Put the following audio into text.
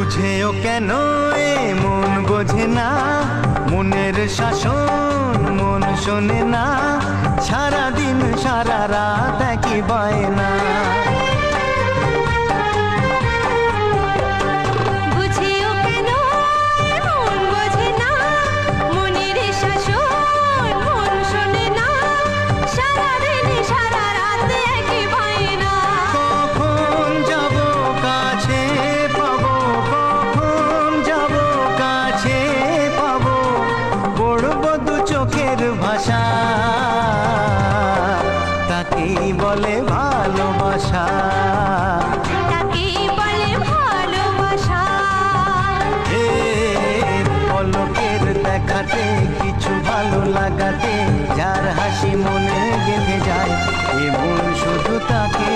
বুঝেও কেন এ মন বোঝে না, মনের শাসন মন শোনে না, সারাদিন সারা রাত একই বায়না। ভাষা তাকেই বলে ভালোবাসা, তাকেই বলে ভালোবাসা। পলকের দেখাতে কিছু ভালো লাগাতে যার হাসি মনে গেঁথে যায়, এ মন শুধু তাকে